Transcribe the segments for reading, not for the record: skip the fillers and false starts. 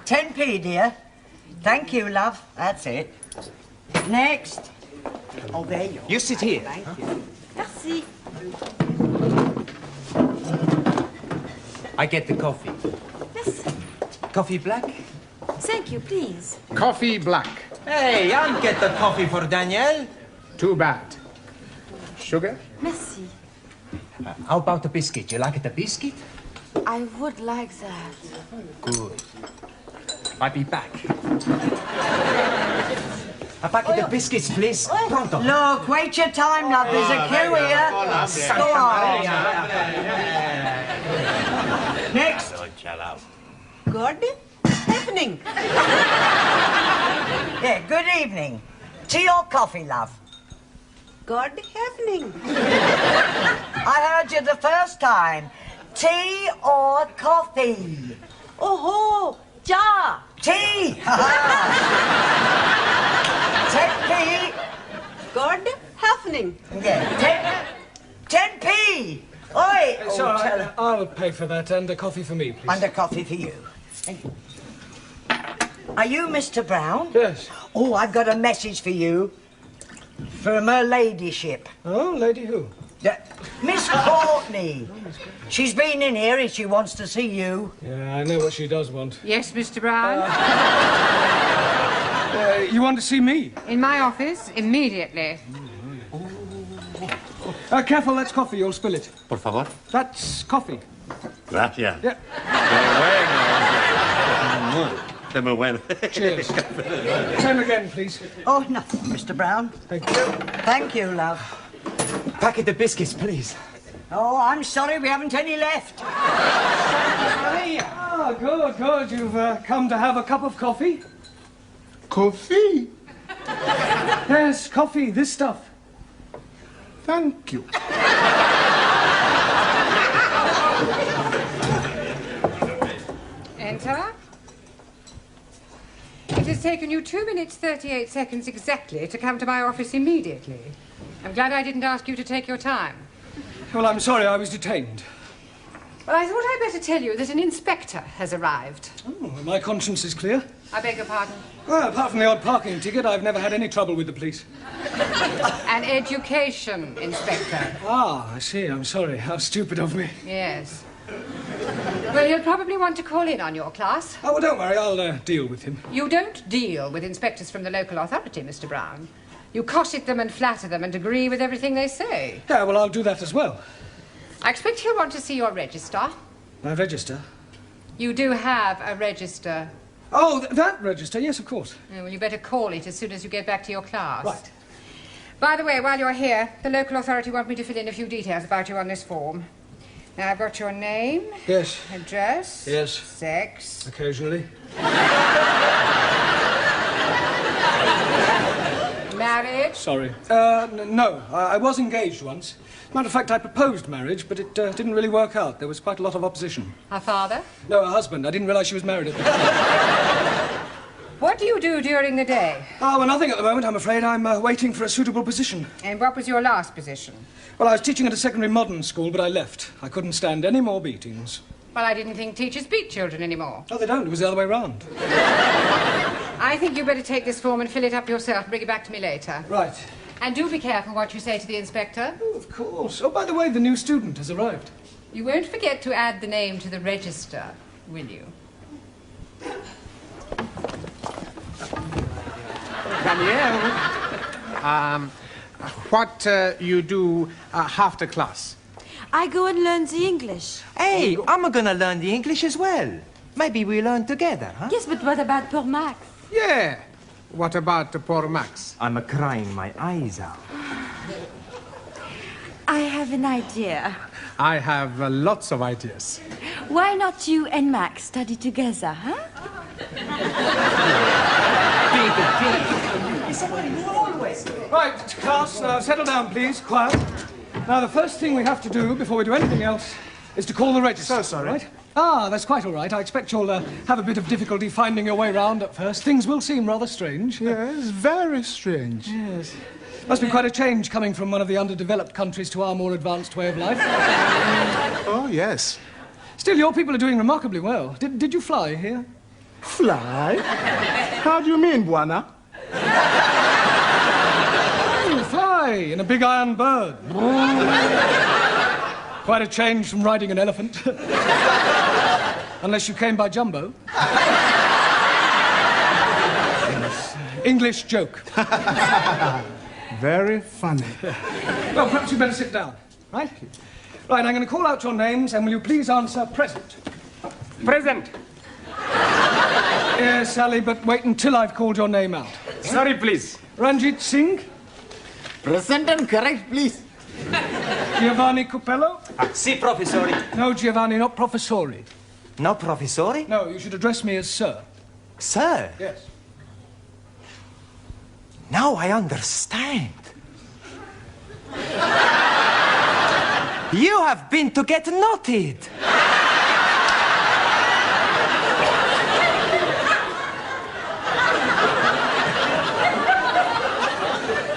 10p, dear. Thank you, love. That's it. Next. Oh, there you are. You sit here. Thank you. Merci. I get the coffee. Yes. Coffee black? Thank you, please. Coffee black. Hey, I'll get the coffee for Danielle. Too bad. Sugar? Merci. How about the biscuit? You like the biscuit? I would like that. Good. I'll be back. A packet of biscuits, please. Pronto. Look, wait your time, love. There's a queue here. Go on. Next. Good evening. Yeah, good evening. Tea or coffee, love? Good evening. I heard you the first time. Tea or coffee? Oh, ja. Tea! 10p. Good evening. Yeah, 10p. Oi! So tell her. I'll pay for that and a coffee for me, please. And a coffee for you. Are you Mr. Brown? Yes. Oh, I've got a message for you. From her ladyship. Oh, lady who? Miss Courtney. She's been in here and she wants to see you. Yeah, I know what she does want. Yes, Mr. Brown? You want to see me? In my office, immediately. Careful, that's coffee. You'll spill it. Por favor. That's coffee. Gracias. Yeah. De muy bueno. Cheers. Same again, please. Oh, nothing, Mr. Brown. Thank you. Thank you, love. Packet of biscuits, please. Oh, I'm sorry, we haven't any left. Ah, good, good. You've come to have a cup of coffee? Coffee? Yes, coffee, this stuff. Thank you. Enter. It has taken you 2 minutes, 38 seconds exactly to come to my office immediately. I'm glad I didn't ask you to take your time. Well, I'm sorry, I was detained. Well, I thought I'd better tell you that an inspector has arrived. Oh, my conscience is clear. I beg your pardon. Well, apart from the odd parking ticket, I've never had any trouble with the police. An education inspector. Ah, I see. I'm sorry. How stupid of me. Yes. Well, he'll probably want to call in on your class. Oh, well, don't worry. I'll deal with him. You don't deal with inspectors from the local authority, Mr. Brown. You cosset them and flatter them and agree with everything they say. Yeah, well, I'll do that as well. I expect he'll want to see your register. My register? You do have a register. Oh, that register? Yes, of course. Well, you better call it as soon as you get back to your class. Right. By the way, while you're here, the local authority want me to fill in a few details about you on this form. Now, I've got your name. Yes. Address. Yes. Sex. Occasionally. Marriage. Sorry. No. I was engaged once. Matter of fact, I proposed marriage, but it didn't really work out. There was quite a lot of opposition. A father. No, a husband. I didn't realize she was married at the time. What do you do during the day? Oh, well, nothing at the moment, I'm afraid. I'm waiting for a suitable position. And what was your last position? Well, I was teaching at a secondary modern school, but I left. I couldn't stand any more beatings. Well, I didn't think teachers beat children anymore. Oh, they don't. It was the other way round. I think you better take this form and fill it up yourself and bring it back to me later. Right. And do be careful what you say to the inspector. Oh, of course. Oh, by the way, the new student has arrived. You won't forget to add the name to the register, will you? Danielle, what you do after class? I go and learn the English. Hey, I'm gonna learn the English as well. Maybe we learn together, huh? Yes, but what about poor Max? Yeah. What about poor Max? I'm crying my eyes out. I have an idea. I have lots of ideas. Why not you and Max study together, huh? Right, class, now settle down, please. Quiet. Now, the first thing we have to do before we do anything else is to call the register. So sorry. Right? Ah, that's quite all right. I expect you'll have a bit of difficulty finding your way round at first. Things will seem rather strange. Yes, very strange. Yes. Must be quite a change coming from one of the underdeveloped countries to our more advanced way of life. Oh, yes. Still, your people are doing remarkably well. Did you fly here? Fly? How do you mean, Buana? Fly in a big iron bird. Quite a change from riding an elephant. Unless you came by Jumbo. Yes. English joke. Very funny. Well, perhaps you'd better sit down, right? Right, I'm going to call out your names, and will you please answer present? Present. Yes, Sally, but wait until I've called your name out. Sorry, please. Ranjit Singh? Present and correct, please. Giovanni Cupello? Si, professori. No, Giovanni, not professori. No, professori? No, you should address me as sir. Sir? Yes. Now I understand. You have been to get knotted.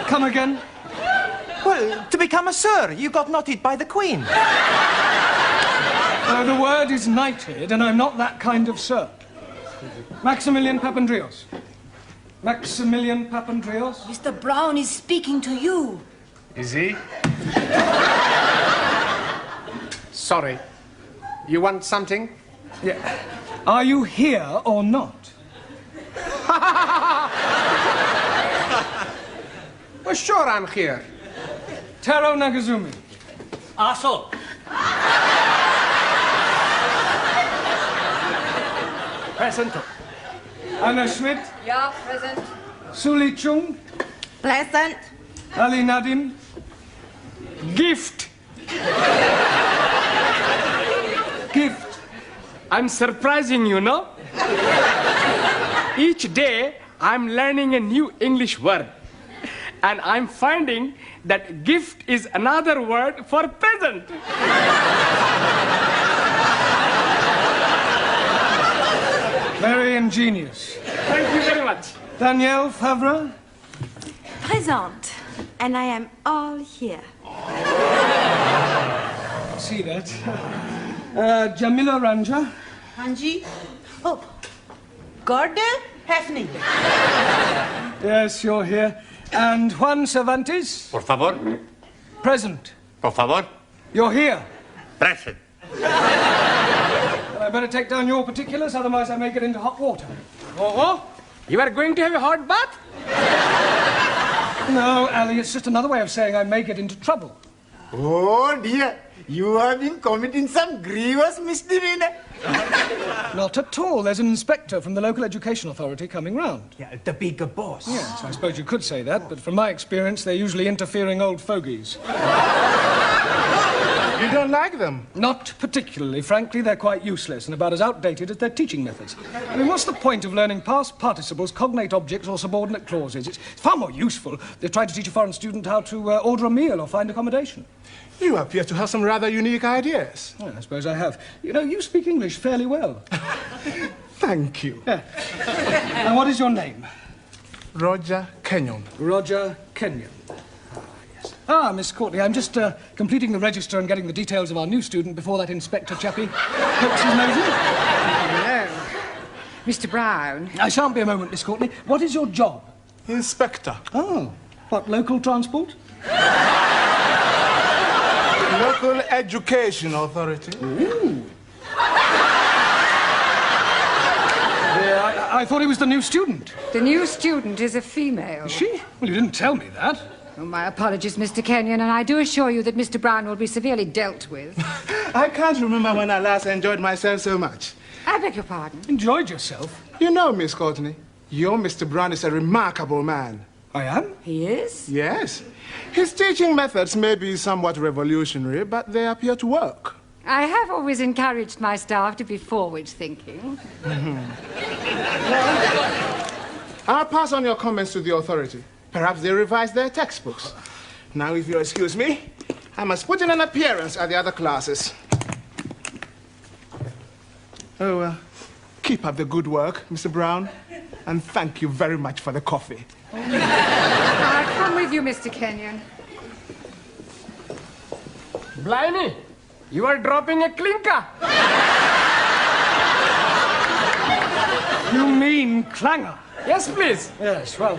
Come again? Well, to become a sir, you got knotted by the Queen. The word is knighted, and I'm not that kind of sir. Maximilian Papandreou. Maximilian Papandreou? Mr. Brown is speaking to you. Is he? Sorry. You want something? Yeah. Are you here or not? Well, sure I'm here. Taro Nagazumi. Also. Present. Anna Schmidt. Yeah, present. Suli Chung. Present. Ali Nadim. Gift. Gift. I'm surprising you, no? Each day, I'm learning a new English word. And I'm finding that gift is another word for present. Very ingenious. Thank you very much. Danielle Favre. Present. And I am all here. See that. Jamila Ranja. Hanji? Oh, Gordon Heffney. Yes, you're here. And Juan Cervantes. Por favor. Present. Por favor. You're here. Present. Well, I better take down your particulars, otherwise I may get into hot water. Oh, you are going to have a hot bath? No, Ali, it's just another way of saying I may get into trouble. Oh dear, you have been committing some grievous misdemeanor. Not at all. There's an inspector from the local education authority coming round. Yeah, the bigger boss. Yes, I suppose you could say that, but from my experience, they're usually interfering old fogies. You don't like them? Not particularly. Frankly, they're quite useless and about as outdated as their teaching methods. I mean, what's the point of learning past participles, cognate objects, or subordinate clauses? It's far more useful if they try to teach a foreign student how to order a meal or find accommodation. You appear to have some rather unique ideas. Well, I suppose I have. You know, you speak English fairly well. Thank you. Yeah. And what is your name? Roger Kenyon. Roger Kenyon. Ah, Miss Courtney, I'm just completing the register and getting the details of our new student before that inspector chappie pokes his nose in. Mr. Brown. I shan't be a moment, Miss Courtney. What is your job? Inspector. Oh, what, local transport? Local Education Authority. Ooh. Yeah, I thought he was the new student. The new student is a female. Is she? Well, you didn't tell me that. Oh, my apologies, Mr. Kenyon, and I do assure you that Mr. Brown will be severely dealt with. I can't remember when I last enjoyed myself so much. I beg your pardon. Enjoyed yourself? You know, Miss Courtney, your Mr. Brown is a remarkable man. I am? He is? Yes. His teaching methods may be somewhat revolutionary, but they appear to work. I have always encouraged my staff to be forward-thinking. I'll pass on your comments to the authority. Perhaps they revise their textbooks. Now, if you'll excuse me, I must put in an appearance at the other classes. Oh, keep up the good work, Mr. Brown, and thank you very much for the coffee. I'll come with you, Mr. Kenyon. Blimey, you are dropping a clinker. You mean clanger? Yes, please. Yes, well.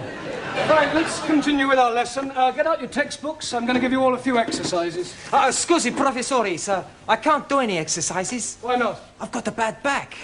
Right, let's continue with our lesson. Get out your textbooks. I'm going to give you all a few exercises. Scusi, professore, sir. I can't do any exercises. Why not? I've got a bad back.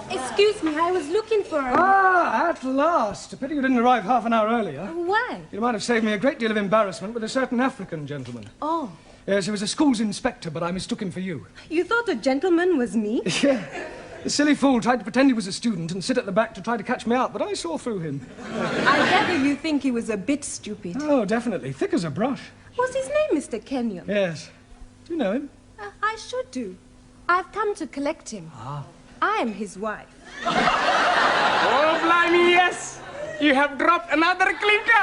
Excuse me, I was looking for a... Ah, at last. A pity you didn't arrive half an hour earlier. Why? You might have saved me a great deal of embarrassment with a certain African gentleman. Oh. Yes, he was a school's inspector, but I mistook him for you. You thought a gentleman was me? Yeah. The silly fool tried to pretend he was a student and sit at the back to try to catch me out, but I saw through him. I gather you think he was a bit stupid. Oh, definitely. Thick as a brush. What's his name, Mr. Kenyon? Yes. Do you know him? I should do. I've come to collect him. I am his wife. Oh, blimey, yes. You have dropped another clinker.